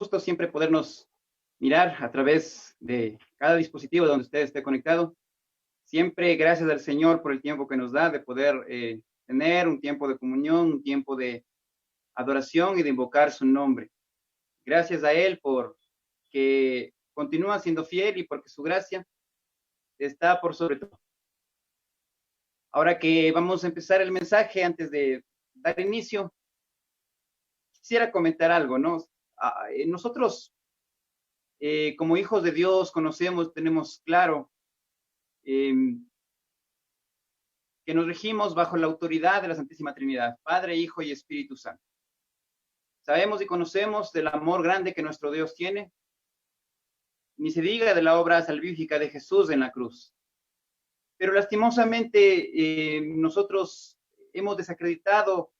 gusto siempre podernos mirar a través de cada dispositivo donde usted esté conectado. Siempre gracias al Señor por el tiempo que nos da de poder tener un tiempo de comunión, un tiempo de adoración y de invocar su nombre. Gracias a Él por que continúa siendo fiel y porque su gracia está por sobre todo. Ahora que vamos a empezar el mensaje, antes de dar inicio, quisiera comentar algo, ¿no? Nosotros, como hijos de Dios, conocemos, tenemos claro que nos regimos bajo la autoridad de la Santísima Trinidad, Padre, Hijo y Espíritu Santo. Sabemos y conocemos del amor grande que nuestro Dios tiene, ni se diga de la obra salvífica de Jesús en la cruz. Pero lastimosamente nosotros hemos desacreditado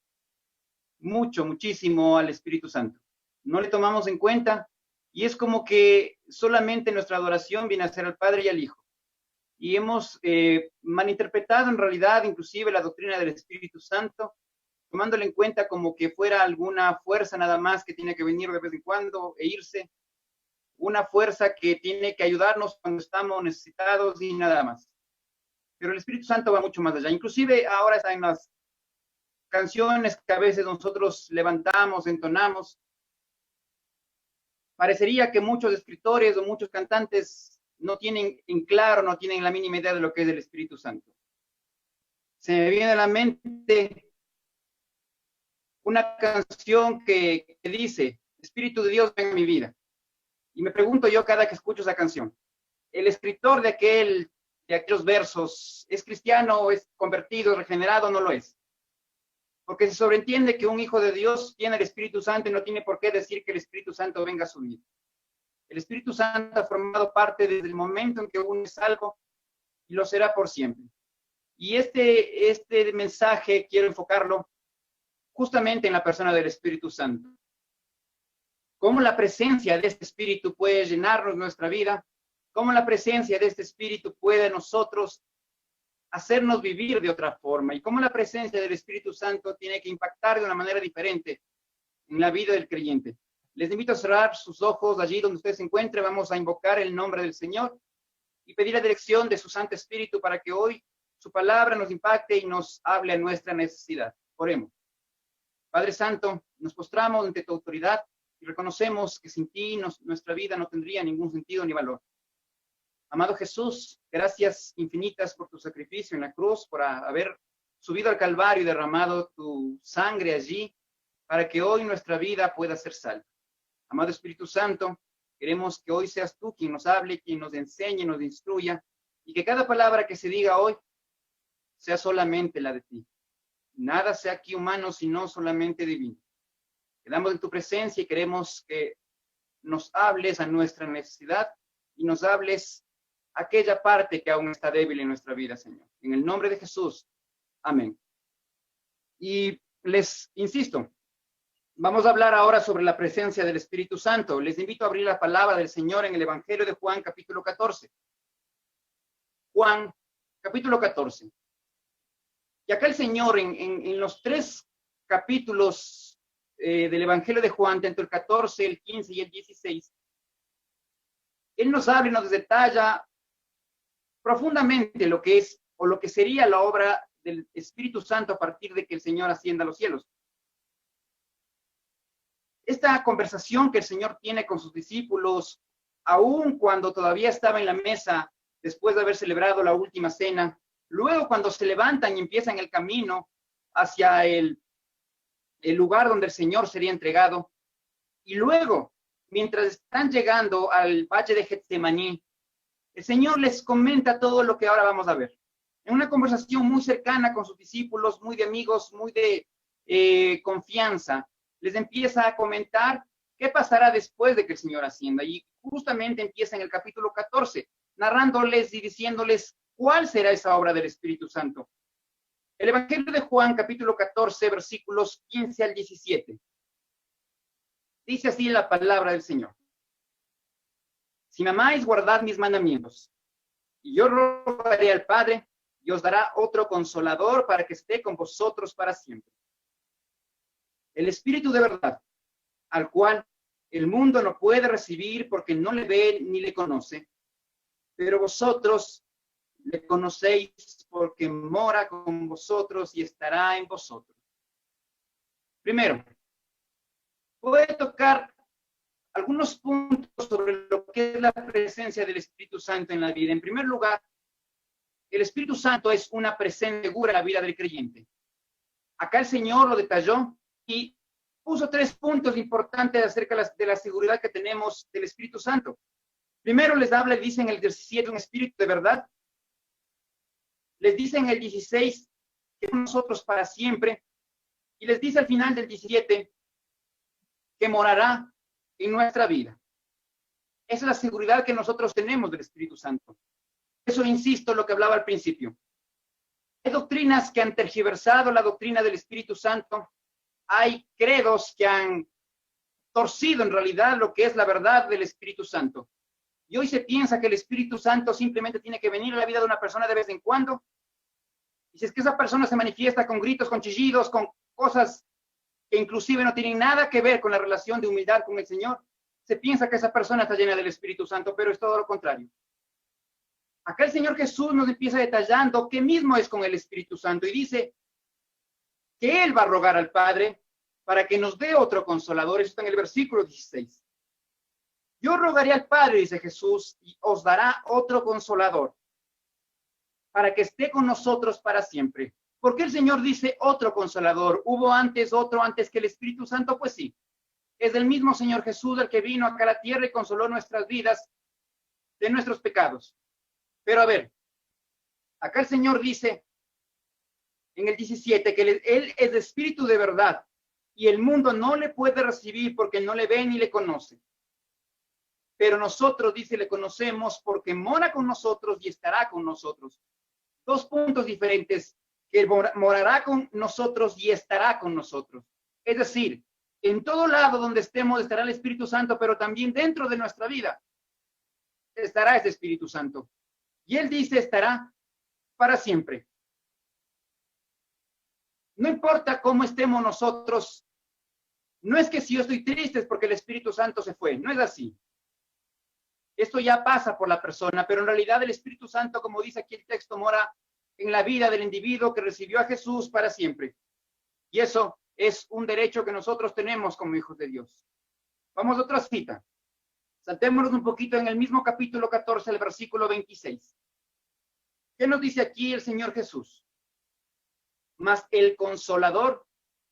muchísimo al Espíritu Santo. No le tomamos en cuenta y es como que solamente nuestra adoración viene a ser al Padre y al Hijo. Y hemos malinterpretado en realidad inclusive la doctrina del Espíritu Santo, tomándole en cuenta como que fuera alguna fuerza nada más que tiene que venir de vez en cuando e irse, una fuerza que tiene que ayudarnos cuando estamos necesitados y nada más. Pero el Espíritu Santo va mucho más allá. Inclusive ahora está en las canciones que a veces nosotros levantamos, entonamos. Parecería que muchos escritores o muchos cantantes no tienen en claro, no tienen la mínima idea de lo que es el Espíritu Santo. Se me viene a la mente una canción que dice, Espíritu de Dios, ven a mi vida. Y me pregunto yo cada que escucho esa canción, ¿el escritor de aquellos versos es cristiano, es convertido, regenerado? No lo es. Porque se sobreentiende que un hijo de Dios tiene el Espíritu Santo y no tiene por qué decir que el Espíritu Santo venga a su vida. El Espíritu Santo ha formado parte desde el momento en que uno es salvo y lo será por siempre. Y este mensaje quiero enfocarlo justamente en la persona del Espíritu Santo. Cómo la presencia de este Espíritu puede llenarnos nuestra vida, cómo la presencia de este Espíritu puede nosotros hacernos vivir de otra forma y cómo la presencia del Espíritu Santo tiene que impactar de una manera diferente en la vida del creyente. Les invito a cerrar sus ojos allí donde usted se encuentre. Vamos a invocar el nombre del Señor y pedir la dirección de su Santo Espíritu para que hoy su palabra nos impacte y nos hable a nuestra necesidad. Oremos. Padre Santo, nos postramos ante tu autoridad y reconocemos que sin ti nuestra vida no tendría ningún sentido ni valor. Amado Jesús, gracias infinitas por tu sacrificio en la cruz, por haber subido al Calvario y derramado tu sangre allí, para que hoy nuestra vida pueda ser salva. Amado Espíritu Santo, queremos que hoy seas tú quien nos hable, quien nos enseñe, nos instruya, y que cada palabra que se diga hoy sea solamente la de ti. Nada sea aquí humano, sino solamente divino. Quedamos en tu presencia y queremos que nos hables a nuestra necesidad y nos hables aquella parte que aún está débil en nuestra vida, Señor. En el nombre de Jesús. Amén. Y les insisto, vamos a hablar ahora sobre la presencia del Espíritu Santo. Les invito a abrir la palabra del Señor en el Evangelio de Juan, capítulo 14. Juan, capítulo 14. Y acá el Señor en los 3 capítulos del Evangelio de Juan, tanto el 14, el 15 y el 16, Él nos habla y nos detalla profundamente lo que es o lo que sería la obra del Espíritu Santo a partir de que el Señor ascienda a los cielos. Esta conversación que el Señor tiene con sus discípulos, aun cuando todavía estaba en la mesa, después de haber celebrado la última cena, luego cuando se levantan y empiezan el camino hacia el lugar donde el Señor sería entregado, y luego, mientras están llegando al valle de Getsemaní, el Señor les comenta todo lo que ahora vamos a ver. En una conversación muy cercana con sus discípulos, muy de amigos, muy de confianza, les empieza a comentar qué pasará después de que el Señor ascienda. Y justamente empieza en el capítulo 14, narrándoles y diciéndoles cuál será esa obra del Espíritu Santo. El Evangelio de Juan, capítulo 14, versículos 15 al 17. Dice así la palabra del Señor. Si me amáis, guardad mis mandamientos. Y yo rogaré al Padre, y os dará otro consolador para que esté con vosotros para siempre. El Espíritu de verdad, al cual el mundo no puede recibir porque no le ve ni le conoce, pero vosotros le conocéis porque mora con vosotros y estará en vosotros. Primero, voy a tocar algunos puntos sobre lo que es la presencia del Espíritu Santo en la vida. En primer lugar, el Espíritu Santo es una presencia segura en la vida del creyente. Acá el Señor lo detalló y puso 3 puntos importantes acerca de la seguridad que tenemos del Espíritu Santo. Primero les habla y dice en el 17 un espíritu de verdad. Les dice en el 16 que nosotros para siempre. Y les dice al final del 17 que morará en nuestra vida. Esa es la seguridad que nosotros tenemos del Espíritu Santo. Eso insisto lo que hablaba al principio. Hay doctrinas que han tergiversado la doctrina del Espíritu Santo. Hay credos que han torcido en realidad lo que es la verdad del Espíritu Santo. Y hoy se piensa que el Espíritu Santo simplemente tiene que venir a la vida de una persona de vez en cuando. Y si es que esa persona se manifiesta con gritos, con chillidos, con cosas que inclusive no tienen nada que ver con la relación de humildad con el Señor, se piensa que esa persona está llena del Espíritu Santo, pero es todo lo contrario. Acá el Señor Jesús nos empieza detallando qué mismo es con el Espíritu Santo y dice que Él va a rogar al Padre para que nos dé otro consolador. Eso está en el versículo 16. Yo rogaré al Padre, dice Jesús, y os dará otro consolador para que esté con nosotros para siempre. ¿Por qué el Señor dice otro consolador? ¿Hubo antes otro antes que el Espíritu Santo? Pues sí. Es el mismo Señor Jesús el que vino acá a la tierra y consoló nuestras vidas de nuestros pecados. Pero a ver, acá el Señor dice en el 17 que Él es espíritu de verdad y el mundo no le puede recibir porque no le ve ni le conoce. Pero nosotros, dice, le conocemos porque mora con nosotros y estará con nosotros. 2 puntos diferentes, que morará con nosotros y estará con nosotros. Es decir, en todo lado donde estemos estará el Espíritu Santo, pero también dentro de nuestra vida estará ese Espíritu Santo. Y Él dice, estará para siempre. No importa cómo estemos nosotros, no es que si yo estoy triste es porque el Espíritu Santo se fue, no es así. Esto ya pasa por la persona, pero en realidad el Espíritu Santo, como dice aquí el texto, mora en la vida del individuo que recibió a Jesús para siempre. Y eso es un derecho que nosotros tenemos como hijos de Dios. Vamos a otra cita. Saltémonos un poquito en el mismo capítulo 14, el versículo 26. ¿Qué nos dice aquí el Señor Jesús? Mas el Consolador,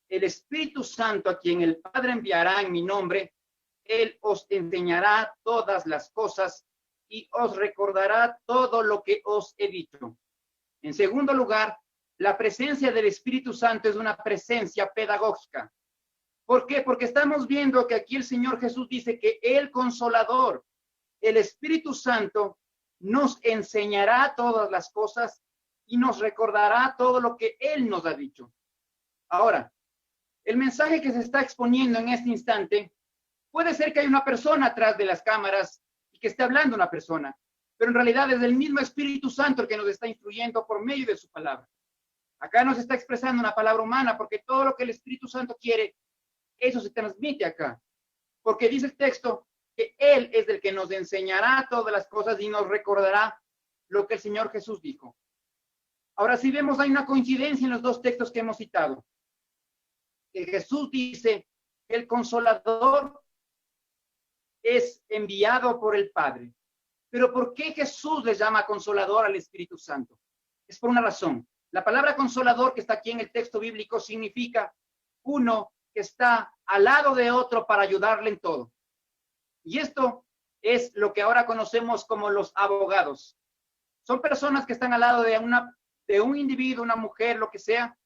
el Espíritu Santo, a quien el Padre enviará en mi nombre, Él os enseñará todas las cosas y os recordará todo lo que os he dicho. En segundo lugar, la presencia del Espíritu Santo es una presencia pedagógica. ¿Por qué? Porque estamos viendo que aquí el Señor Jesús dice que el Consolador, el Espíritu Santo, nos enseñará todas las cosas y nos recordará todo lo que Él nos ha dicho. Ahora, el mensaje que se está exponiendo en este instante, puede ser que hay una persona atrás de las cámaras y que esté hablando una persona, pero en realidad es el mismo Espíritu Santo el que nos está instruyendo por medio de su palabra. Acá nos está expresando una palabra humana porque todo lo que el Espíritu Santo quiere, eso se transmite acá. Porque dice el texto que Él es el que nos enseñará todas las cosas y nos recordará lo que el Señor Jesús dijo. Ahora, si vemos, hay una coincidencia en los 2 textos que hemos citado. Que Jesús dice que el Consolador es enviado por el Padre. Pero ¿por qué Jesús le llama Consolador al Espíritu Santo? Es por una razón. La palabra Consolador que está aquí en el texto bíblico significa uno que está al lado de otro para ayudarle en todo. Y esto es lo que ahora conocemos como los abogados. Son personas que están al lado de un individuo, una mujer, lo que sea,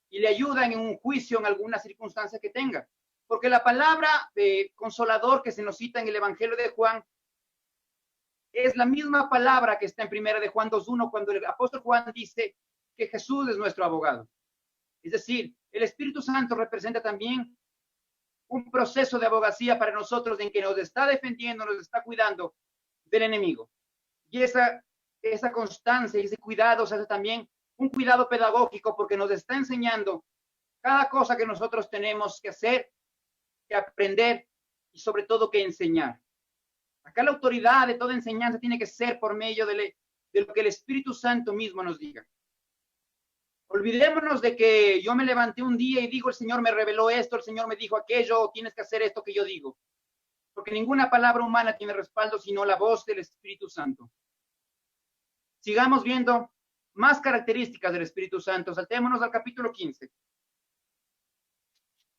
y le ayudan en un juicio, en alguna circunstancia que tenga. Porque la palabra de consolador que se nos cita en el Evangelio de Juan es la misma palabra que está en primera de Juan 2:1 cuando el apóstol Juan dice que Jesús es nuestro abogado. Es decir, el Espíritu Santo representa también un proceso de abogacía para nosotros en que nos está defendiendo, nos está cuidando del enemigo. Y esa constancia y ese cuidado se hace también un cuidado pedagógico porque nos está enseñando cada cosa que nosotros tenemos que hacer, que aprender y sobre todo que enseñar. Acá la autoridad de toda enseñanza tiene que ser por medio de lo que el Espíritu Santo mismo nos diga. Olvidémonos de que yo me levanté un día y digo, el Señor me reveló esto, el Señor me dijo aquello, tienes que hacer esto que yo digo. Porque ninguna palabra humana tiene respaldo, sino la voz del Espíritu Santo. Sigamos viendo más características del Espíritu Santo. Saltémonos al capítulo 15.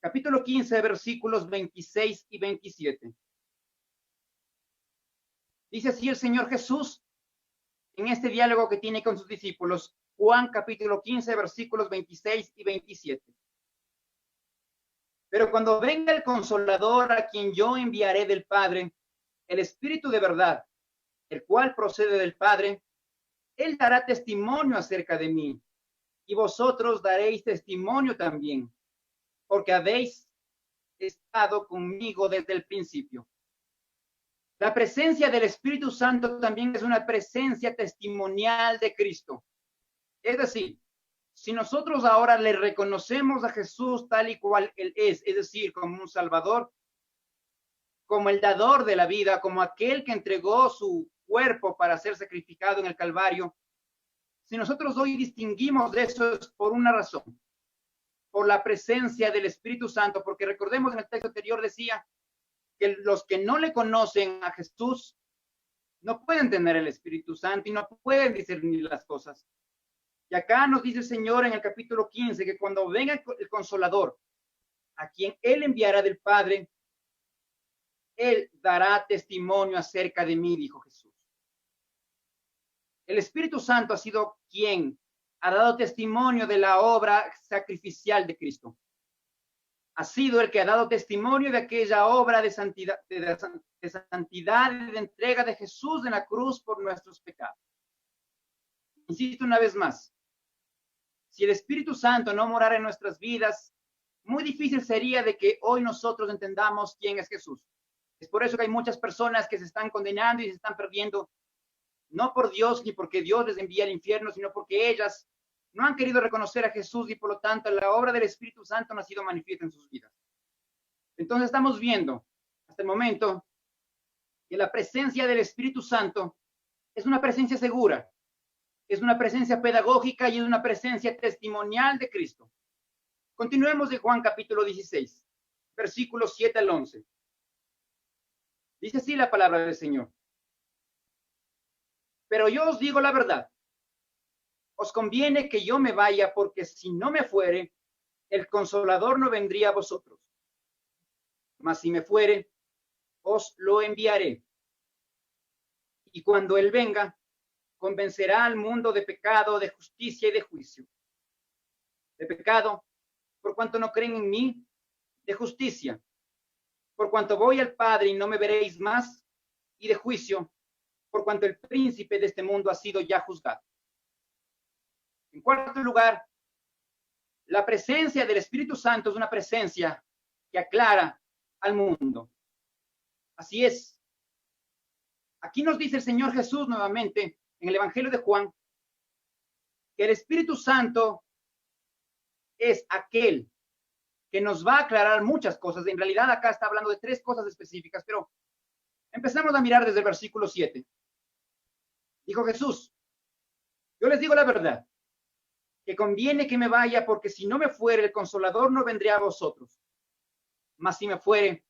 Capítulo 15, versículos 26 y 27. Dice así el Señor Jesús en este diálogo que tiene con sus discípulos. Juan capítulo 15, versículos 26 y 27. Pero cuando venga el Consolador, a quien yo enviaré del Padre, el Espíritu de verdad, el cual procede del Padre, él dará testimonio acerca de mí, y vosotros daréis testimonio también, porque habéis estado conmigo desde el principio. La presencia del Espíritu Santo también es una presencia testimonial de Cristo. Es decir, si nosotros ahora le reconocemos a Jesús tal y cual Él es decir, como un Salvador, como el dador de la vida, como aquel que entregó su cuerpo para ser sacrificado en el Calvario, si nosotros hoy distinguimos de eso es por una razón, por la presencia del Espíritu Santo, porque recordemos en el texto anterior decía que los que no le conocen a Jesús no pueden tener el Espíritu Santo y no pueden discernir las cosas. Y acá nos dice el Señor en el capítulo 15 que cuando venga el Consolador, a quien Él enviará del Padre, Él dará testimonio acerca de mí, dijo Jesús. El Espíritu Santo ha sido quien ha dado testimonio de la obra sacrificial de Cristo. Ha sido el que ha dado testimonio de aquella obra de santidad, santidad y de entrega de Jesús en la cruz por nuestros pecados. Insisto una vez más, si el Espíritu Santo no morara en nuestras vidas, muy difícil sería de que hoy nosotros entendamos quién es Jesús. Es por eso que hay muchas personas que se están condenando y se están perdiendo, no por Dios ni porque Dios les envía al infierno, sino porque ellas no han querido reconocer a Jesús y por lo tanto la obra del Espíritu Santo no ha sido manifiesta en sus vidas. Entonces estamos viendo hasta el momento que la presencia del Espíritu Santo es una presencia segura, es una presencia pedagógica y es una presencia testimonial de Cristo. Continuemos de Juan capítulo 16, versículos 7 al 11. Dice así la palabra del Señor. Pero yo os digo la verdad. Os conviene que yo me vaya, porque si no me fuere, el Consolador no vendría a vosotros. Mas si me fuere, os lo enviaré. Y cuando Él venga, convencerá al mundo de pecado, de justicia y de juicio. De pecado, por cuanto no creen en mí, de justicia, por cuanto voy al Padre y no me veréis más, y de juicio, por cuanto el príncipe de este mundo ha sido ya juzgado. En cuarto lugar, la presencia del Espíritu Santo es una presencia que aclara al mundo. Así es. Aquí nos dice el Señor Jesús nuevamente en el Evangelio de Juan que el Espíritu Santo es aquel que nos va a aclarar muchas cosas. En realidad acá está hablando de 3 cosas específicas, pero empezamos a mirar desde el versículo 7. Dijo Jesús, yo les digo la verdad, que conviene que me vaya, porque si no me fuere, el Consolador no vendría a vosotros. Mas si me fuere,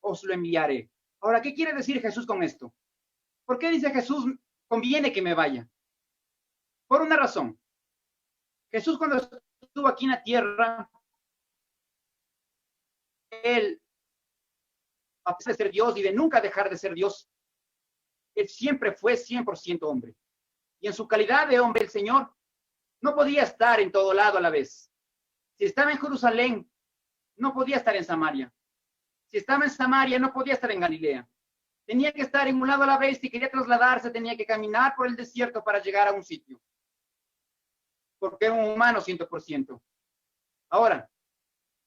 os lo enviaré. Ahora, ¿qué quiere decir Jesús con esto? ¿Por qué dice Jesús, conviene que me vaya? Por una razón. Jesús cuando estuvo aquí en la tierra, Él, a pesar de ser Dios y de nunca dejar de ser Dios, Él siempre fue 100% hombre. Y en su calidad de hombre, el Señor no podía estar en todo lado a la vez. Si estaba en Jerusalén, no podía estar en Samaria. Si estaba en Samaria, no podía estar en Galilea. Tenía que estar en un lado a la vez. Si quería trasladarse, tenía que caminar por el desierto para llegar a un sitio. Porque era un humano 100%. Ahora,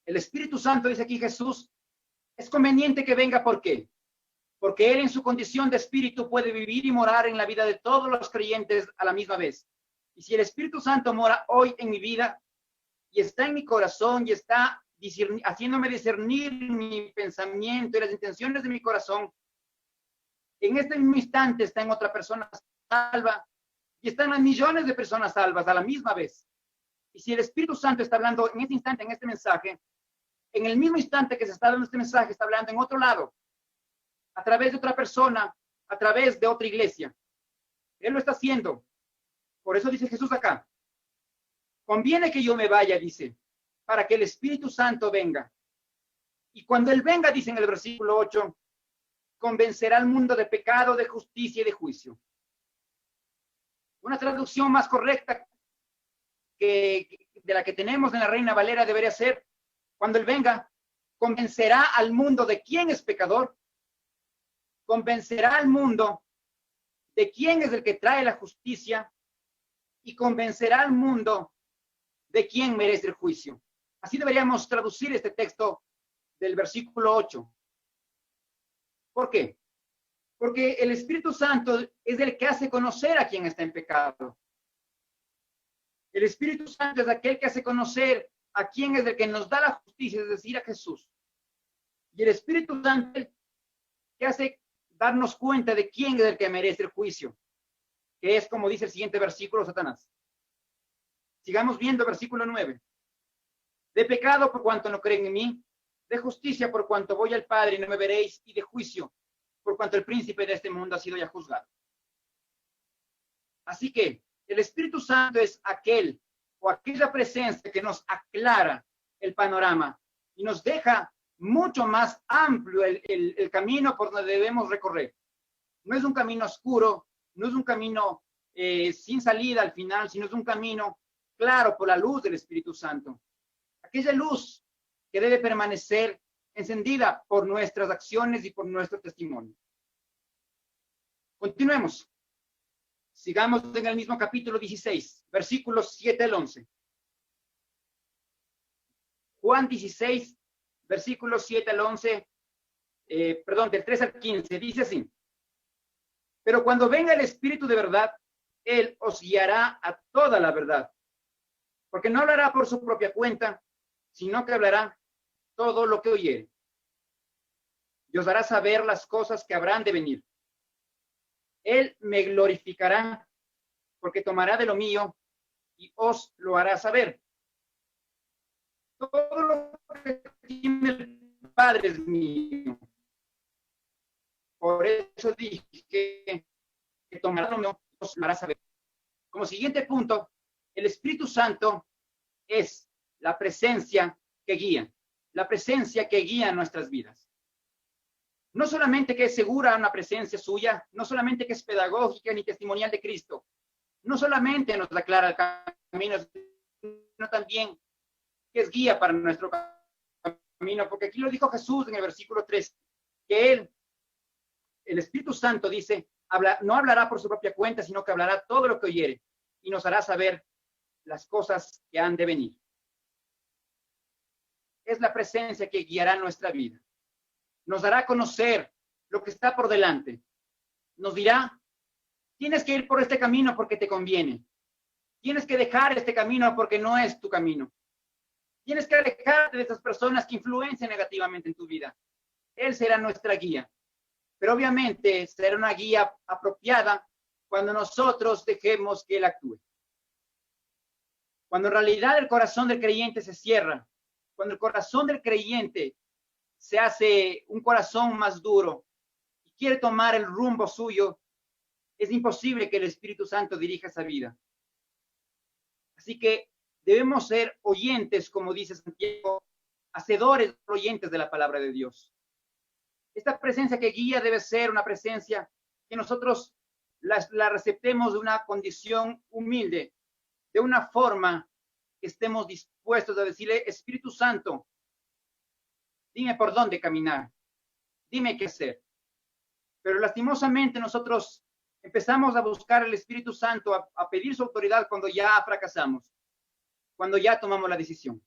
el Espíritu Santo, dice aquí Jesús, es conveniente que venga. ¿Por qué? Porque Él en su condición de Espíritu puede vivir y morar en la vida de todos los creyentes a la misma vez. Y si el Espíritu Santo mora hoy en mi vida y está en mi corazón y está haciéndome discernir mi pensamiento y las intenciones de mi corazón, en este mismo instante está en otra persona salva y están las millones de personas salvas a la misma vez. Y si el Espíritu Santo está hablando en este instante, en este mensaje, en el mismo instante que se está dando este mensaje, está hablando en otro lado, a través de otra persona, a través de otra iglesia. Él lo está haciendo. Por eso dice Jesús acá, conviene que yo me vaya, dice, para que el Espíritu Santo venga. Y cuando Él venga, dice en el versículo 8, convencerá al mundo de pecado, de justicia y de juicio. Una traducción más correcta de la que tenemos en la Reina Valera debería ser, cuando Él venga, convencerá al mundo de quién es pecador, convencerá al mundo de quién es el que trae la justicia y convencerá al mundo de quién merece el juicio. Así deberíamos traducir este texto del versículo 8. ¿Por qué? Porque el Espíritu Santo es el que hace conocer a quien está en pecado. El Espíritu Santo es aquel que hace conocer a quién es el que nos da la justicia, es decir, a Jesús. Y el Espíritu Santo es el que hace darnos cuenta de quién es el que merece el juicio, que es como dice el siguiente versículo, Satanás. Sigamos viendo versículo 9. De pecado por cuanto no creen en mí, de justicia por cuanto voy al Padre y no me veréis, y de juicio por cuanto el príncipe de este mundo ha sido ya juzgado. Así que el Espíritu Santo es aquel o aquella presencia que nos aclara el panorama y nos deja mucho más amplio el camino por donde debemos recorrer. No es un camino oscuro, no es un camino sin salida al final, sino es un camino claro por la luz del Espíritu Santo. Aquella luz que debe permanecer encendida por nuestras acciones y por nuestro testimonio. Continuemos. Sigamos en el mismo capítulo 16, versículos 7 al 11. Juan 16, versículos 7 al 11, del 3 al 15, dice así. Pero cuando venga el Espíritu de verdad, Él os guiará a toda la verdad, porque no hablará por su propia cuenta, sino que hablará todo lo que oyere. Y os hará saber las cosas que habrán de venir. Él me glorificará, porque tomará de lo mío y os lo hará saber. Todo lo que tiene el Padre es mío. Por eso dije que tomará lo mío y os lo hará saber. Como siguiente punto, el Espíritu Santo es la presencia que guía nuestras vidas. No solamente que es segura una presencia suya, no solamente que es pedagógica ni testimonial de Cristo, no solamente nos aclara el camino, sino también que es guía para nuestro camino, porque aquí lo dijo Jesús en el versículo 3, que Él, el Espíritu Santo dice, no hablará por su propia cuenta, sino que hablará todo lo que oyere y nos hará saber las cosas que han de venir. Es la presencia que guiará nuestra vida. Nos dará a conocer lo que está por delante. Nos dirá, tienes que ir por este camino porque te conviene. Tienes que dejar este camino porque no es tu camino. Tienes que alejarte de esas personas que influencian negativamente en tu vida. Él será nuestra guía. Pero obviamente será una guía apropiada cuando nosotros dejemos que Él actúe. Cuando en realidad el corazón del creyente se cierra, cuando el corazón del creyente se hace un corazón más duro y quiere tomar el rumbo suyo, es imposible que el Espíritu Santo dirija esa vida. Así que debemos ser oyentes, como dice Santiago, hacedores, oyentes de la palabra de Dios. Esta presencia que guía debe ser una presencia que nosotros la receptemos de una condición humilde, de una forma que estemos dispuestos a decirle, Espíritu Santo, dime por dónde caminar, dime qué hacer. Pero lastimosamente nosotros empezamos a buscar al Espíritu Santo, a pedir su autoridad cuando ya fracasamos, cuando ya tomamos la decisión.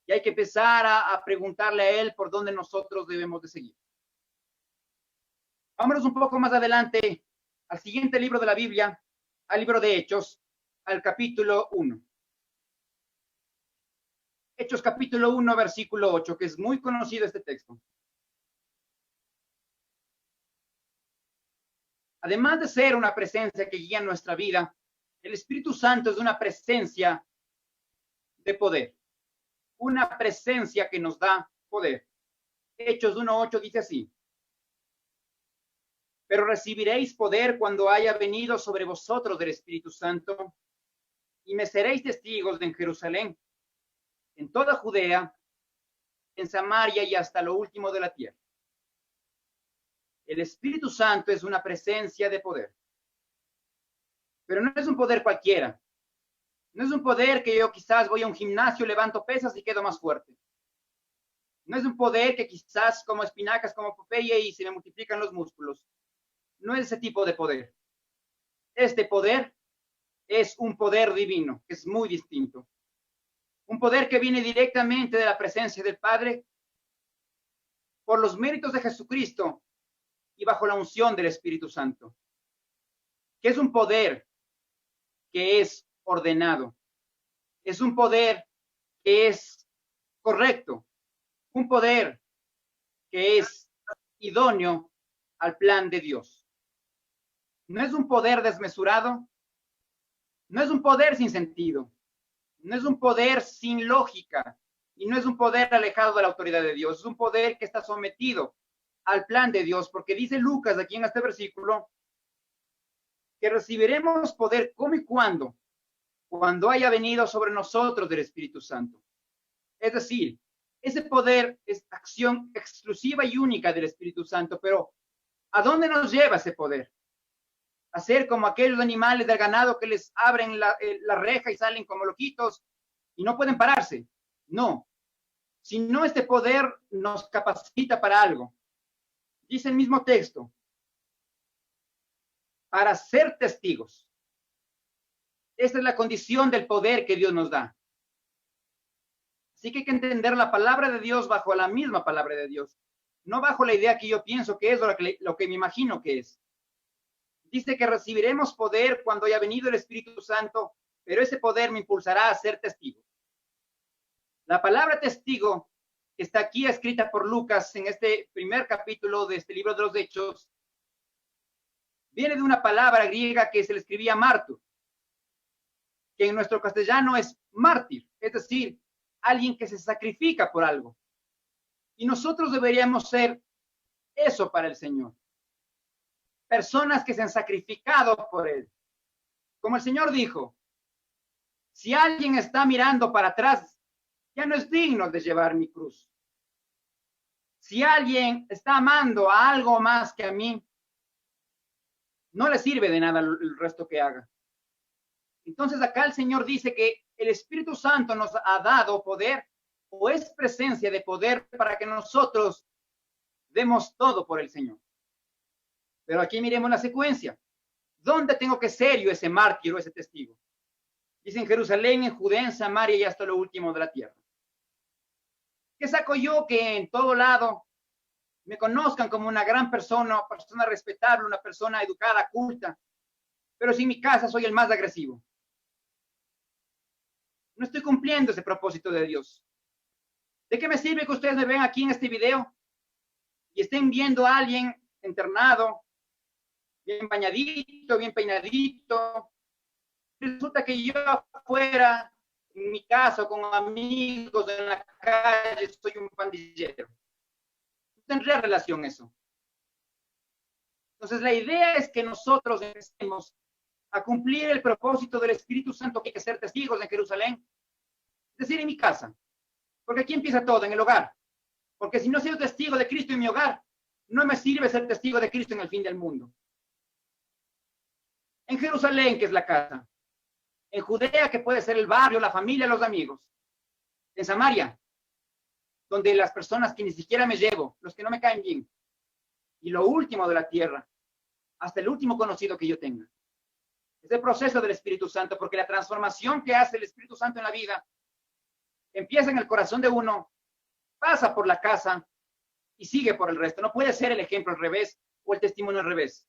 Y hay que empezar a preguntarle a Él por dónde nosotros debemos de seguir. Vámonos un poco más adelante al siguiente libro de la Biblia, al libro de Hechos, al capítulo 1. Hechos capítulo 1, versículo 8, que es muy conocido este texto. Además de ser una presencia que guía nuestra vida, el Espíritu Santo es una presencia de poder, una presencia que nos da poder. Hechos 1:8 dice así: pero recibiréis poder cuando haya venido sobre vosotros del Espíritu Santo, y me seréis testigos en Jerusalén, en toda Judea, en Samaria y hasta lo último de la tierra. El Espíritu Santo es una presencia de poder, pero no es un poder cualquiera. No es un poder que yo quizás voy a un gimnasio, levanto pesas y quedo más fuerte. No es un poder que quizás como espinacas, como Popeye y se me multiplican los músculos. No es ese tipo de poder. Este poder es un poder divino, que es muy distinto. Un poder que viene directamente de la presencia del Padre por los méritos de Jesucristo y bajo la unción del Espíritu Santo. Que es un poder que es ordenado. Es un poder que es correcto. Un poder que es idóneo al plan de Dios. No es un poder desmesurado, no es un poder sin sentido, no es un poder sin lógica y no es un poder alejado de la autoridad de Dios, es un poder que está sometido al plan de Dios, porque dice Lucas aquí en este versículo que recibiremos poder ¿cómo y cuándo? Cuando haya venido sobre nosotros del Espíritu Santo. Es decir, ese poder es acción exclusiva y única del Espíritu Santo, pero ¿a dónde nos lleva ese poder? A ser como aquellos animales del ganado que les abren la reja y salen como loquitos y no pueden pararse. No, sino este poder nos capacita para algo. Dice el mismo texto, para ser testigos. Esta es la condición del poder que Dios nos da. Así que hay que entender la palabra de Dios bajo la misma palabra de Dios, no bajo la idea que yo pienso que es o lo que me imagino que es. Dice que recibiremos poder cuando haya venido el Espíritu Santo, pero ese poder me impulsará a ser testigo. La palabra testigo que está aquí escrita por Lucas en este primer capítulo de este libro de los Hechos, viene de una palabra griega que se le escribía martur, que en nuestro castellano es mártir, es decir, alguien que se sacrifica por algo. Y nosotros deberíamos ser eso para el Señor. Personas que se han sacrificado por Él. Como el Señor dijo, si alguien está mirando para atrás, ya no es digno de llevar mi cruz. Si alguien está amando a algo más que a mí, no le sirve de nada el resto que haga. Entonces acá el Señor dice que el Espíritu Santo nos ha dado poder o es presencia de poder para que nosotros demos todo por el Señor. Pero aquí miremos la secuencia. ¿Dónde tengo que ser yo ese mártir o ese testigo? Dice en Jerusalén, en Judea, en Samaria y hasta lo último de la tierra. ¿Qué saco yo que en todo lado me conozcan como una gran persona respetable, una persona educada, culta, pero si en mi casa soy el más agresivo? No estoy cumpliendo ese propósito de Dios. ¿De qué me sirve que ustedes me ven aquí en este video y estén viendo a alguien internado, bien bañadito, bien peinadito? Resulta que yo afuera, en mi casa, con amigos en la calle, soy un pandillero. No tendría relación eso. Entonces la idea es que nosotros empecemos a cumplir el propósito del Espíritu Santo, que hay que ser testigos en Jerusalén, es decir, en mi casa. Porque aquí empieza todo, en el hogar. Porque si no soy testigo de Cristo en mi hogar, no me sirve ser testigo de Cristo en el fin del mundo. En Jerusalén, que es la casa. En Judea, que puede ser el barrio, la familia, los amigos. En Samaria, donde las personas que ni siquiera me llevo, los que no me caen bien. Y lo último de la tierra, hasta el último conocido que yo tenga. Es el proceso del Espíritu Santo, porque la transformación que hace el Espíritu Santo en la vida empieza en el corazón de uno, pasa por la casa y sigue por el resto. No puede ser el ejemplo al revés o el testimonio al revés.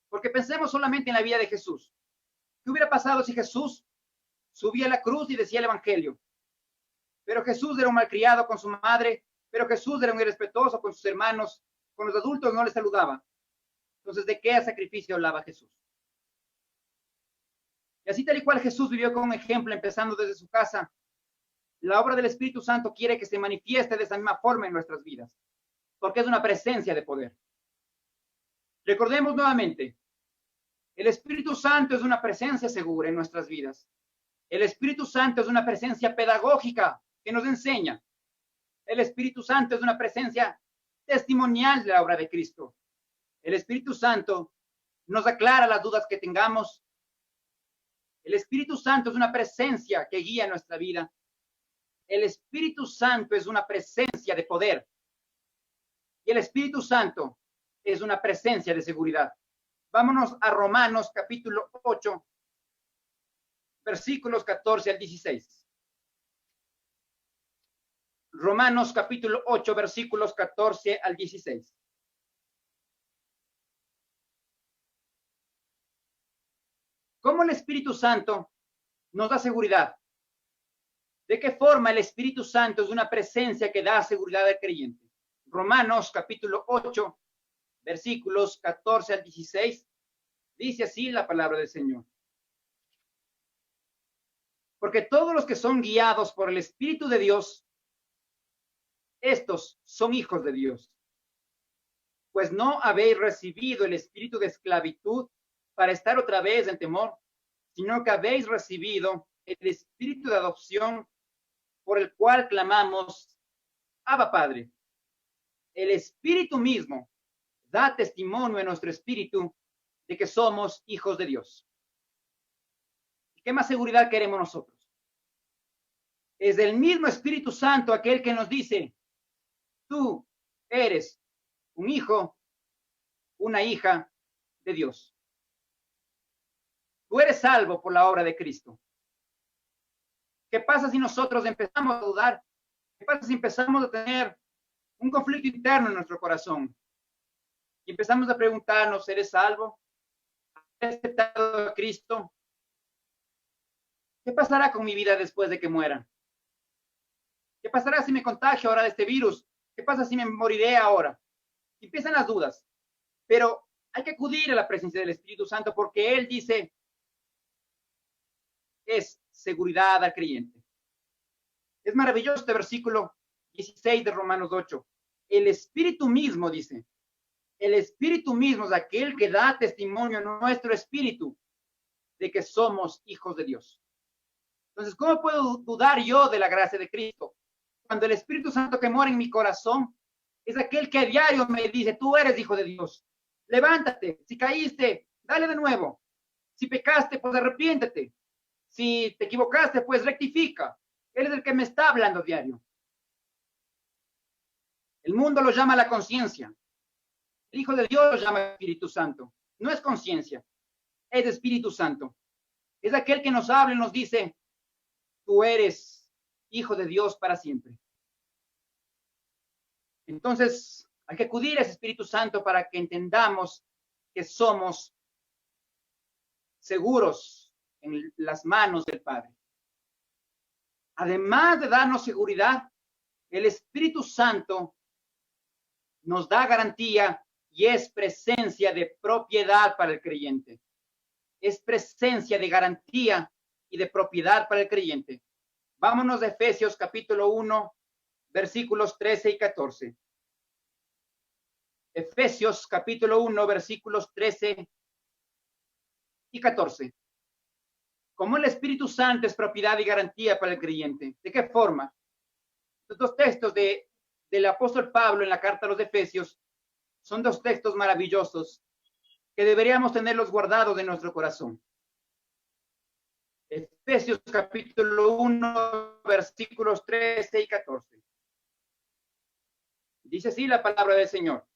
Porque pensemos solamente en la vida de Jesús. ¿Qué hubiera pasado si Jesús subía a la cruz y decía el Evangelio? pero Jesús era un malcriado con su madre, pero Jesús era un irrespetuoso con sus hermanos, con los adultos no les saludaba. Entonces, ¿de qué sacrificio hablaba Jesús? Y así tal y cual Jesús vivió con un ejemplo, empezando desde su casa, la obra del Espíritu Santo quiere que se manifieste de esa misma forma en nuestras vidas, porque es una presencia de poder. Recordemos nuevamente, el Espíritu Santo es una presencia segura en nuestras vidas. El Espíritu Santo es una presencia pedagógica que nos enseña. El Espíritu Santo es una presencia testimonial de la obra de Cristo. El Espíritu Santo nos aclara las dudas que tengamos. El Espíritu Santo es una presencia que guía nuestra vida. El Espíritu Santo es una presencia de poder. Y el Espíritu Santo es una presencia de seguridad. Vámonos a Romanos capítulo 8, versículos 14 al 16. Romanos capítulo 8, versículos 14 al 16. ¿Cómo el Espíritu Santo nos da seguridad? ¿De qué forma el Espíritu Santo es una presencia que da seguridad al creyente? Romanos capítulo 8, versículos 14 al 16, dice así la palabra del Señor. Porque todos los que son guiados por el Espíritu de Dios, estos son hijos de Dios. Pues no habéis recibido el espíritu de esclavitud para estar otra vez en temor, sino que habéis recibido el espíritu de adopción por el cual clamamos, Abba Padre. El Espíritu mismo da testimonio en nuestro espíritu de que somos hijos de Dios. ¿Qué más seguridad queremos nosotros? Es el mismo Espíritu Santo aquel que nos dice, tú eres un hijo, una hija de Dios. Tú eres salvo por la obra de Cristo. ¿Qué pasa si nosotros empezamos a dudar? ¿Qué pasa si empezamos a tener un conflicto interno en nuestro corazón? Y empezamos a preguntarnos, ¿eres salvo? ¿Has aceptado a Cristo? ¿Qué pasará con mi vida después de que muera? ¿Qué pasará si me contagio ahora de este virus? ¿Qué pasa si me moriré ahora? Y empiezan las dudas. Pero hay que acudir a la presencia del Espíritu Santo porque Él dice, es seguridad al creyente. Es maravilloso este versículo 16 de Romanos 8. El Espíritu mismo dice, el Espíritu mismo es aquel que da testimonio a nuestro espíritu de que somos hijos de Dios. Entonces, ¿cómo puedo dudar yo de la gracia de Cristo? Cuando el Espíritu Santo que mora en mi corazón es aquel que a diario me dice, tú eres hijo de Dios. Levántate. Si caíste, dale de nuevo. Si pecaste, pues arrepiéntete. Si te equivocaste, pues rectifica. Él es el que me está hablando diario. El mundo lo llama la conciencia. El Hijo de Dios lo llama Espíritu Santo. No es conciencia, es Espíritu Santo. Es aquel que nos habla y nos dice, tú eres hijo de Dios para siempre. Entonces, hay que acudir a ese Espíritu Santo para que entendamos que somos seguros en las manos del Padre. Además de darnos seguridad, el Espíritu Santo nos da garantía y es presencia de propiedad para el creyente. Es presencia de garantía y de propiedad para el creyente. Vámonos a Efesios capítulo 1, versículos 13 y 14. Efesios capítulo 1, versículos 13 y 14. Como el Espíritu Santo es propiedad y garantía para el creyente. ¿De qué forma? Los dos textos del apóstol Pablo en la carta a los Efesios son dos textos maravillosos que deberíamos tenerlos guardados en nuestro corazón. Efesios capítulo 1, versículos 13 y 14. Dice así la palabra del Señor.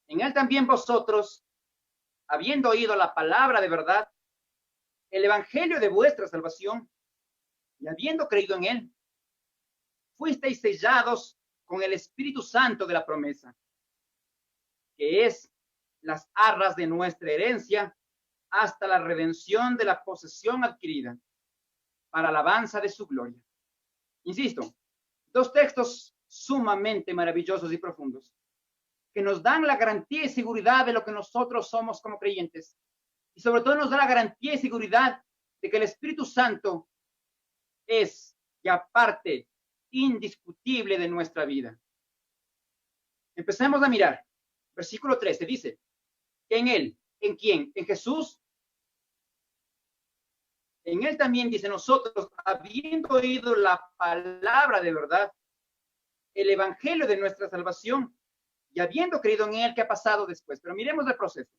En él también vosotros, habiendo oído la palabra de verdad, el evangelio de vuestra salvación, y habiendo creído en él, fuisteis sellados con el Espíritu Santo de la promesa, que es las arras de nuestra herencia hasta la redención de la posesión adquirida, para alabanza de su gloria. Insisto, dos textos sumamente maravillosos y profundos que nos dan la garantía y seguridad de lo que nosotros somos como creyentes. Y sobre todo nos da la garantía y seguridad de que el Espíritu Santo es ya parte indiscutible de nuestra vida. Empecemos a mirar. Versículo 13 dice que en Él, ¿en quién? En Jesús. En Él también dice nosotros, habiendo oído la palabra de verdad, el evangelio de nuestra salvación, y habiendo creído en Él, ¿qué ha pasado después? Pero miremos el proceso.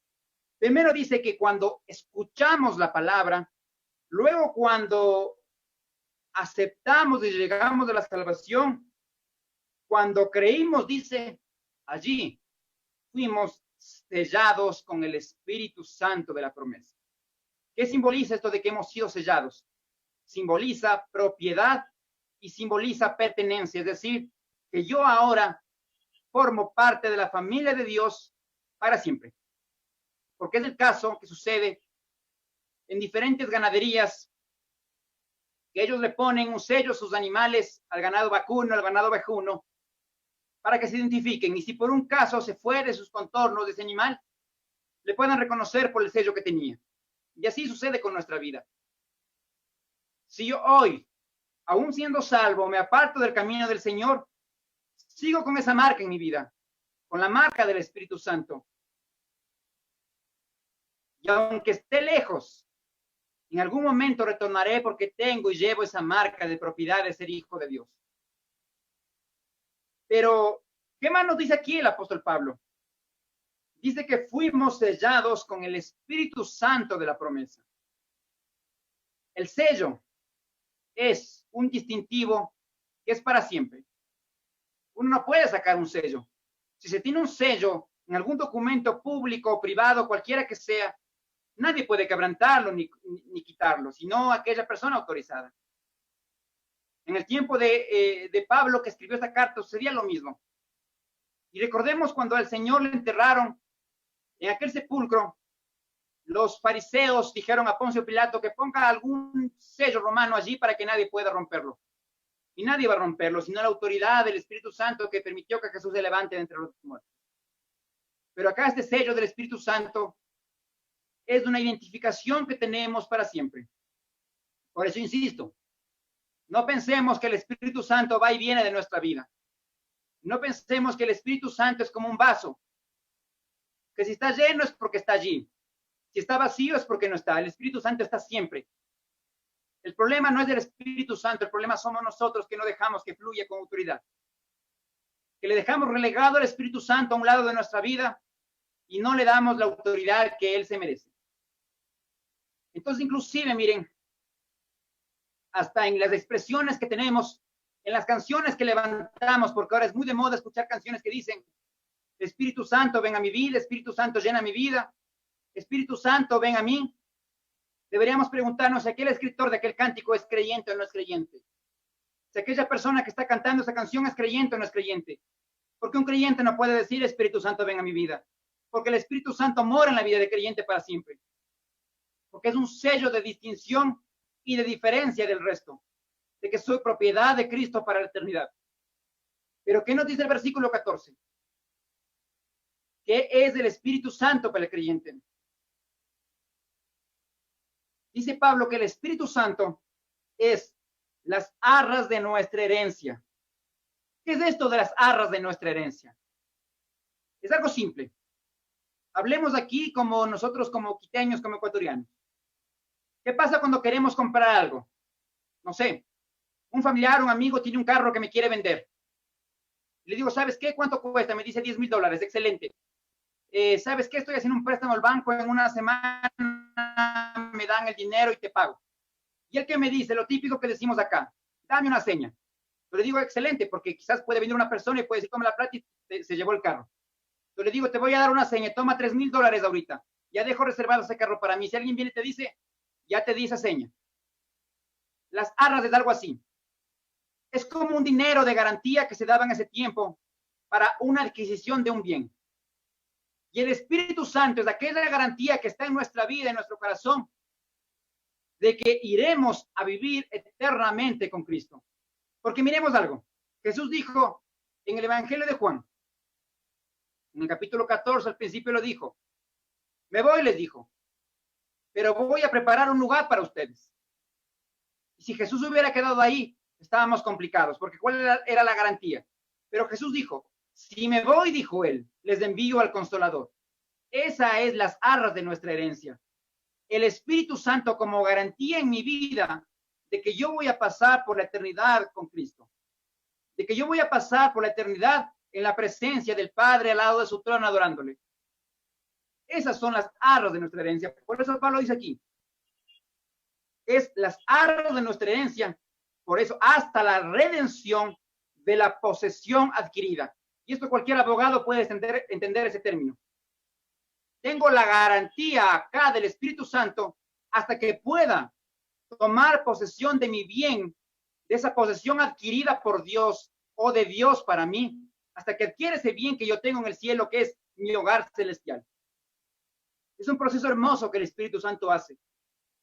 Primero dice que cuando escuchamos la palabra, luego cuando aceptamos y llegamos a la salvación, cuando creímos, dice, allí fuimos sellados con el Espíritu Santo de la promesa. ¿Qué simboliza esto de que hemos sido sellados? Simboliza propiedad y simboliza pertenencia, es decir, que yo ahora formo parte de la familia de Dios para siempre. Porque es el caso que sucede en diferentes ganaderías, que ellos le ponen un sello a sus animales, al ganado vacuno, al ganado ovejuno, para que se identifiquen. Y si por un caso se fue de sus contornos de ese animal, le puedan reconocer por el sello que tenía. Y así sucede con nuestra vida. Si yo hoy, aún siendo salvo, me aparto del camino del Señor, sigo con esa marca en mi vida, con la marca del Espíritu Santo. Y aunque esté lejos, en algún momento retornaré porque tengo y llevo esa marca de propiedad de ser hijo de Dios. Pero, ¿qué más nos dice aquí el apóstol Pablo? Dice que fuimos sellados con el Espíritu Santo de la promesa. El sello es un distintivo que es para siempre. Uno no puede sacar un sello. Si se tiene un sello en algún documento público o privado, cualquiera que sea, nadie puede quebrantarlo ni quitarlo, sino aquella persona autorizada. En el tiempo de Pablo, que escribió esta carta, sucedía lo mismo. Y recordemos cuando al Señor le enterraron en aquel sepulcro, los fariseos dijeron a Poncio Pilato que ponga algún sello romano allí para que nadie pueda romperlo. Y nadie va a romperlo, sino la autoridad del Espíritu Santo que permitió que Jesús se levante de entre los muertos. Pero acá este sello del Espíritu Santo es una identificación que tenemos para siempre. Por eso insisto, no pensemos que el Espíritu Santo va y viene de nuestra vida. No pensemos que el Espíritu Santo es como un vaso, que si está lleno es porque está allí. Si está vacío es porque no está. El Espíritu Santo está siempre. El problema no es el Espíritu Santo, el problema somos nosotros que no dejamos que fluya con autoridad. Que le dejamos relegado al Espíritu Santo a un lado de nuestra vida y no le damos la autoridad que Él se merece. Entonces, inclusive, miren, hasta en las expresiones que tenemos, en las canciones que levantamos, porque ahora es muy de moda escuchar canciones que dicen, Espíritu Santo, ven a mi vida, Espíritu Santo, llena mi vida, Espíritu Santo, ven a mí. Deberíamos preguntarnos si aquel escritor de aquel cántico es creyente o no es creyente. Si aquella persona que está cantando esa canción es creyente o no es creyente. Porque un creyente no puede decir, Espíritu Santo, ven a mi vida. Porque el Espíritu Santo mora en la vida de creyente para siempre. Porque es un sello de distinción y de diferencia del resto. De que soy propiedad de Cristo para la eternidad. Pero ¿qué nos dice el versículo 14? ¿Qué es el Espíritu Santo para el creyente? Dice Pablo que el Espíritu Santo es las arras de nuestra herencia. ¿Qué es esto de las arras de nuestra herencia? Es algo simple. Hablemos aquí como nosotros, como quiteños, como ecuatorianos. ¿Qué pasa cuando queremos comprar algo? No sé, un familiar, un amigo tiene un carro que me quiere vender. Le digo, ¿sabes qué? ¿Cuánto cuesta? Me dice $10,000. Excelente. ¿Sabes qué? Estoy haciendo un préstamo al banco, en una semana me dan el dinero y te pago. Y el que me dice, lo típico que decimos acá, dame una seña. Yo le digo, excelente, porque quizás puede venir una persona y puede decir, toma la plata y se llevó el carro. Yo le digo, te voy a dar una seña, toma $3,000 ahorita. Ya dejo reservado ese carro para mí. Si alguien viene y te dice, ya te di esa seña. Las arras es algo así. Es como un dinero de garantía que se daba en ese tiempo para una adquisición de un bien. Y el Espíritu Santo es aquella garantía que está en nuestra vida, en nuestro corazón, de que iremos a vivir eternamente con Cristo. Porque miremos algo. Jesús dijo en el Evangelio de Juan, en el capítulo 14, al principio lo dijo. Me voy, les dijo, pero voy a preparar un lugar para ustedes. Y si Jesús hubiera quedado ahí, estábamos complicados, porque ¿cuál era la garantía? Pero Jesús dijo, si me voy, dijo él, les envío al Consolador. Esa es las arras de nuestra herencia. El Espíritu Santo como garantía en mi vida de que yo voy a pasar por la eternidad con Cristo, de que yo voy a pasar por la eternidad en la presencia del Padre al lado de su trono adorándole. Esas son las arras de nuestra herencia. Por eso Pablo dice aquí, es las arras de nuestra herencia, por eso hasta la redención de la posesión adquirida. Y esto cualquier abogado puede entender ese término. Tengo la garantía acá del Espíritu Santo hasta que pueda tomar posesión de mi bien, de esa posesión adquirida por Dios o de Dios para mí, hasta que adquiere ese bien que yo tengo en el cielo, que es mi hogar celestial. Es un proceso hermoso que el Espíritu Santo hace.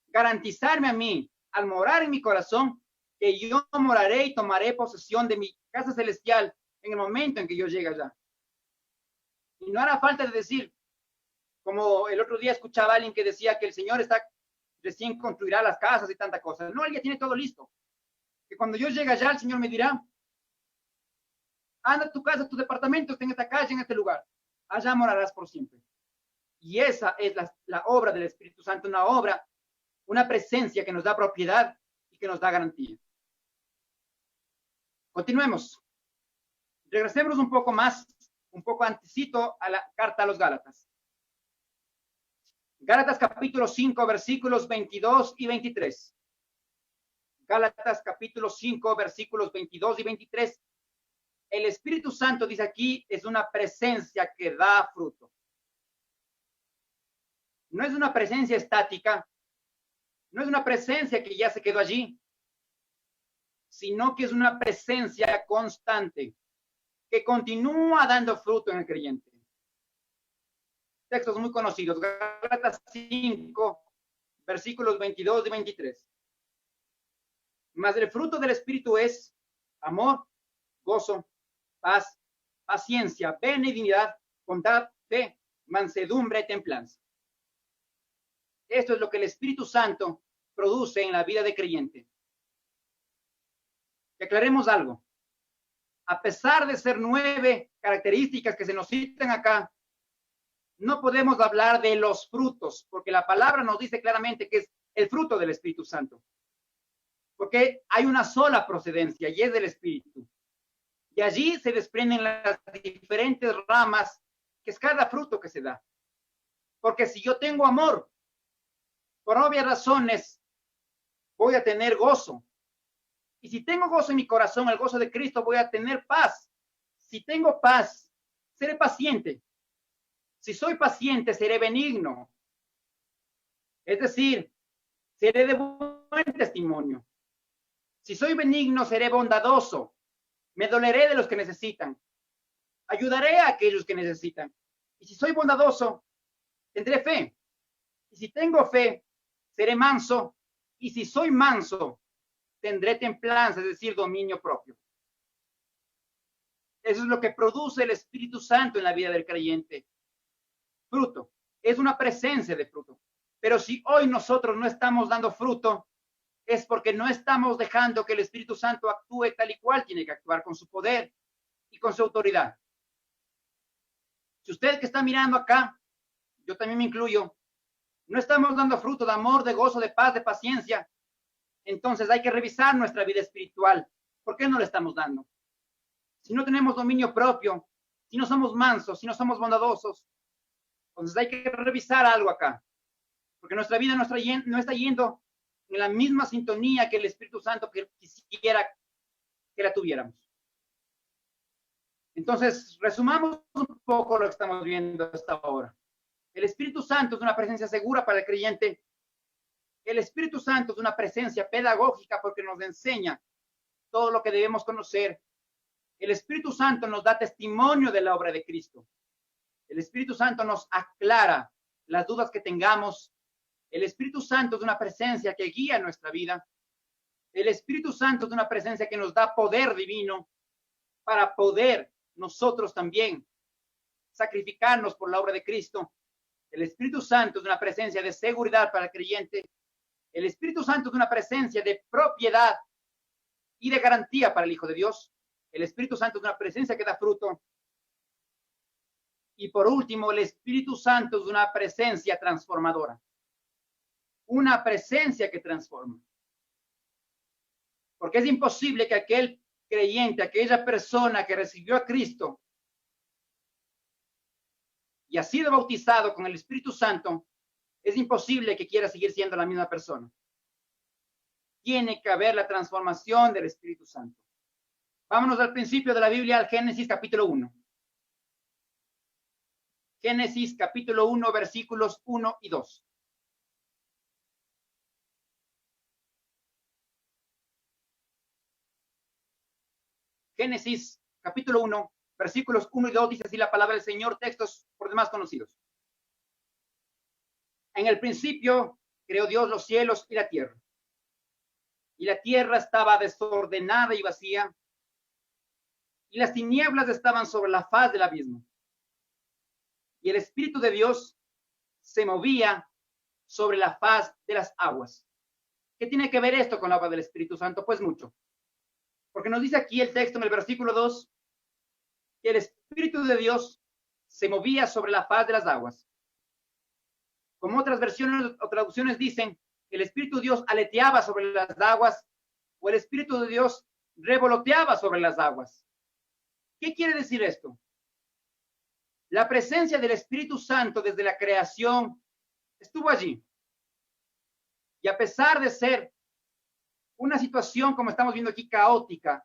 Garantizarme a mí, al morar en mi corazón, que yo moraré y tomaré posesión de mi casa celestial en el momento en que yo llegue allá. Y no hará falta de decir, como el otro día escuchaba a alguien que decía que el Señor recién construirá las casas y tanta cosa. No, él ya tiene todo listo. Que cuando yo llegue allá, el Señor me dirá, anda a tu casa, tu departamento, está en esta calle, en este lugar. Allá morarás por siempre. Y esa es la obra del Espíritu Santo, una obra, una presencia que nos da propiedad y que nos da garantía. Continuemos. Regresemos un poco más, un poco antesito a la carta a los Gálatas. Gálatas capítulo 5, versículos 22 y 23. Gálatas capítulo 5, versículos 22 y 23. El Espíritu Santo, dice aquí, es una presencia que da fruto. No es una presencia estática, no es una presencia que ya se quedó allí, sino que es una presencia constante que continúa dando fruto en el creyente. Textos muy conocidos, Gálatas 5, versículos 22 y 23. Mas el fruto del Espíritu es amor, gozo, paz, paciencia, benignidad, bondad, fe, mansedumbre y templanza. Esto es lo que el Espíritu Santo produce en la vida de creyente. Y aclaremos algo. A pesar de ser 9 características que se nos citan acá, no podemos hablar de los frutos, porque la palabra nos dice claramente que es el fruto del Espíritu Santo. Porque hay una sola procedencia y es del Espíritu. Y allí se desprenden las diferentes ramas, que es cada fruto que se da. Porque si yo tengo amor, por obvias razones, voy a tener gozo. Y si tengo gozo en mi corazón, el gozo de Cristo, voy a tener paz. Si tengo paz, seré paciente. Si soy paciente, seré benigno. Es decir, seré de buen testimonio. Si soy benigno, seré bondadoso. Me doleré de los que necesitan. Ayudaré a aquellos que necesitan. Y si soy bondadoso, tendré fe. Y si tengo fe, seré manso. Y si soy manso, tendré templanza, es decir, dominio propio. Eso es lo que produce el Espíritu Santo en la vida del creyente. Fruto. Es una presencia de fruto. Pero si hoy nosotros no estamos dando fruto, es porque no estamos dejando que el Espíritu Santo actúe tal y cual tiene que actuar, con su poder y con su autoridad. Si usted que está mirando acá, yo también me incluyo, no estamos dando fruto de amor, de gozo, de paz, de paciencia, entonces hay que revisar nuestra vida espiritual. ¿Por qué no le estamos dando? Si no tenemos dominio propio, si no somos mansos, si no somos bondadosos, entonces hay que revisar algo acá. Porque nuestra vida no está yendo en la misma sintonía que el Espíritu Santo que quisiera que la tuviéramos. Entonces, resumamos un poco lo que estamos viendo hasta ahora. El Espíritu Santo es una presencia segura para el creyente. El Espíritu Santo es una presencia pedagógica porque nos enseña todo lo que debemos conocer. El Espíritu Santo nos da testimonio de la obra de Cristo. El Espíritu Santo nos aclara las dudas que tengamos El Espíritu Santo es una presencia que guía nuestra vida. El Espíritu Santo es una presencia que nos da poder divino para poder nosotros también sacrificarnos por la obra de Cristo. El Espíritu Santo es una presencia de seguridad para el creyente. El Espíritu Santo es una presencia de propiedad y de garantía para el Hijo de Dios. El Espíritu Santo es una presencia que da fruto. Y por último, el Espíritu Santo es una presencia transformadora. Una presencia que transforma. Porque es imposible que aquel creyente, aquella persona que recibió a Cristo y ha sido bautizado con el Espíritu Santo, es imposible que quiera seguir siendo la misma persona. Tiene que haber la transformación del Espíritu Santo. Vámonos al principio de la Biblia, al Génesis capítulo 1. Génesis capítulo 1, versículos 1 y 2. Génesis capítulo 1, versículos 1 y 2, dice así la palabra del Señor, textos por demás conocidos. En el principio creó Dios los cielos y la tierra. Y la tierra estaba desordenada y vacía, y las tinieblas estaban sobre la faz del abismo. Y el Espíritu de Dios se movía sobre la faz de las aguas. ¿Qué tiene que ver esto con la obra del Espíritu Santo? Pues mucho. Porque nos dice aquí el texto en el versículo 2, que el Espíritu de Dios se movía sobre la faz de las aguas. Como otras versiones o traducciones dicen, el Espíritu de Dios aleteaba sobre las aguas, o el Espíritu de Dios revoloteaba sobre las aguas. ¿Qué quiere decir esto? La presencia del Espíritu Santo desde la creación estuvo allí. Y a pesar de ser una situación, como estamos viendo aquí, caótica,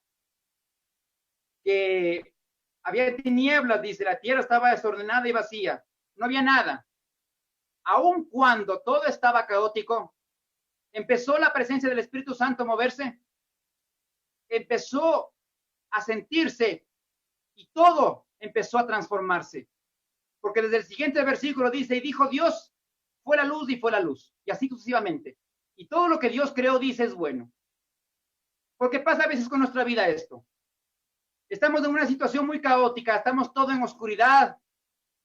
que había tinieblas, dice, la tierra estaba desordenada y vacía, no había nada. Aun cuando todo estaba caótico, empezó la presencia del Espíritu Santo a moverse, empezó a sentirse y todo empezó a transformarse. Porque desde el siguiente versículo dice, y dijo Dios, fue la luz y fue la luz, y así sucesivamente. Y todo lo que Dios creó, dice, es bueno. Porque pasa a veces con nuestra vida esto. Estamos en una situación muy caótica, estamos todos en oscuridad,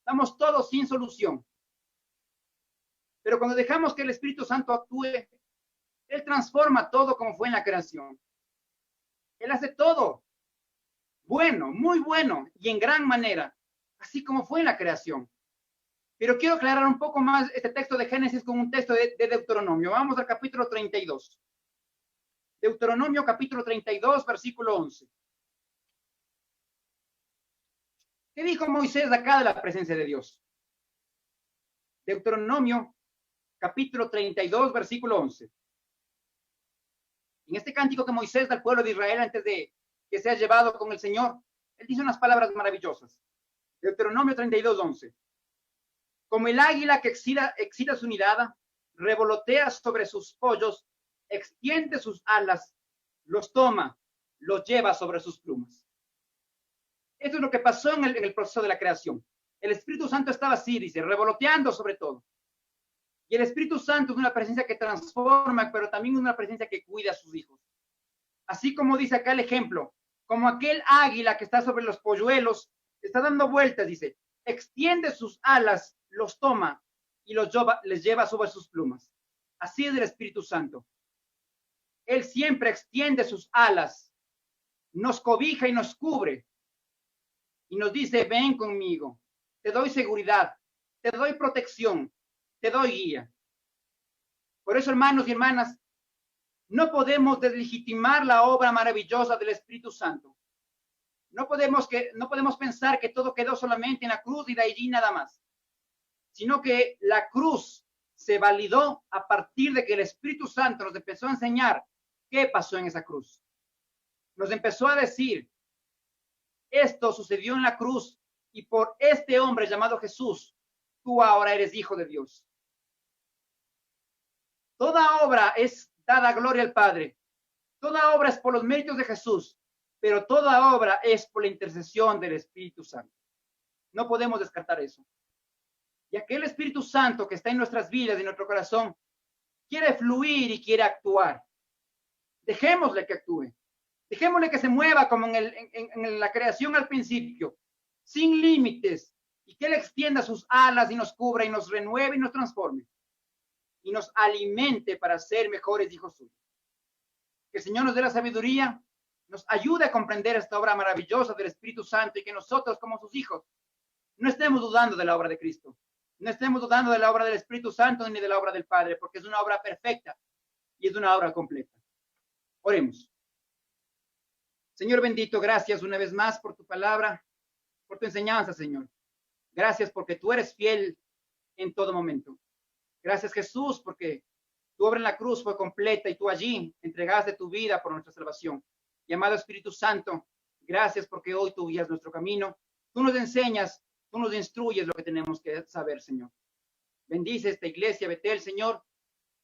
estamos todos sin solución. Pero cuando dejamos que el Espíritu Santo actúe, Él transforma todo como fue en la creación. Él hace todo bueno, muy bueno y en gran manera, así como fue en la creación. Pero quiero aclarar un poco más este texto de Génesis con un texto de Deuteronomio. Vamos al capítulo 32. Deuteronomio capítulo 32, versículo 11. ¿Qué dijo Moisés acá de la presencia de Dios? Deuteronomio capítulo 32, versículo 11. En este cántico que Moisés da al pueblo de Israel antes de que sea llevado con el Señor, él dice unas palabras maravillosas. Deuteronomio 32, 11. Como el águila que excita su mirada, revolotea sobre sus pollos, extiende sus alas, los toma, los lleva sobre sus plumas. Esto es lo que pasó en el proceso de la creación. El Espíritu Santo estaba así, dice, revoloteando sobre todo. Y el Espíritu Santo es una presencia que transforma, pero también es una presencia que cuida a sus hijos. Así como dice acá el ejemplo, como aquel águila que está sobre los polluelos, está dando vueltas, dice, extiende sus alas, los toma y les lleva sobre sus plumas. Así es el Espíritu Santo. Él siempre extiende sus alas, nos cobija y nos cubre. Y nos dice, ven conmigo, te doy seguridad, te doy protección, te doy guía. Por eso, hermanos y hermanas, no podemos deslegitimar la obra maravillosa del Espíritu Santo. No podemos pensar que todo quedó solamente en la cruz y de allí nada más, sino que la cruz se validó a partir de que el Espíritu Santo nos empezó a enseñar qué pasó en esa cruz. Nos empezó a decir, esto sucedió en la cruz y por este hombre llamado Jesús, tú ahora eres hijo de Dios. Toda obra es dada gloria al Padre. Toda obra es por los méritos de Jesús, pero toda obra es por la intercesión del Espíritu Santo. No podemos descartar eso. Y aquel Espíritu Santo que está en nuestras vidas, en nuestro corazón, quiere fluir y quiere actuar. Dejémosle que actúe. Dejémosle que se mueva como en la creación al principio, sin límites, y que Él extienda sus alas y nos cubra y nos renueve y nos transforme y nos alimente para ser mejores hijos suyos. Que el Señor nos dé la sabiduría, nos ayude a comprender esta obra maravillosa del Espíritu Santo y que nosotros como sus hijos no estemos dudando de la obra de Cristo, no estemos dudando de la obra del Espíritu Santo ni de la obra del Padre, porque es una obra perfecta y es una obra completa. Oremos. Señor bendito, gracias una vez más por tu palabra, por tu enseñanza, Señor. Gracias porque tú eres fiel en todo momento. Gracias, Jesús, porque tu obra en la cruz fue completa y tú allí entregaste tu vida por nuestra salvación. Y amado Espíritu Santo, gracias porque hoy tú guías nuestro camino. Tú nos enseñas, tú nos instruyes lo que tenemos que saber, Señor. Bendice esta iglesia, Betel, Señor,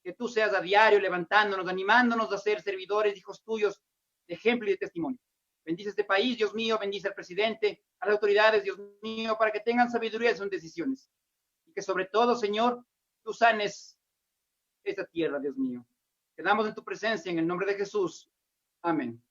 que tú seas a diario levantándonos, animándonos a ser servidores, hijos tuyos, de ejemplo y de testimonio. Bendice este país, Dios mío, bendice al presidente, a las autoridades, Dios mío, para que tengan sabiduría en sus decisiones. Y que sobre todo, Señor, tú sanes esta tierra, Dios mío. Quedamos en tu presencia en el nombre de Jesús. Amén.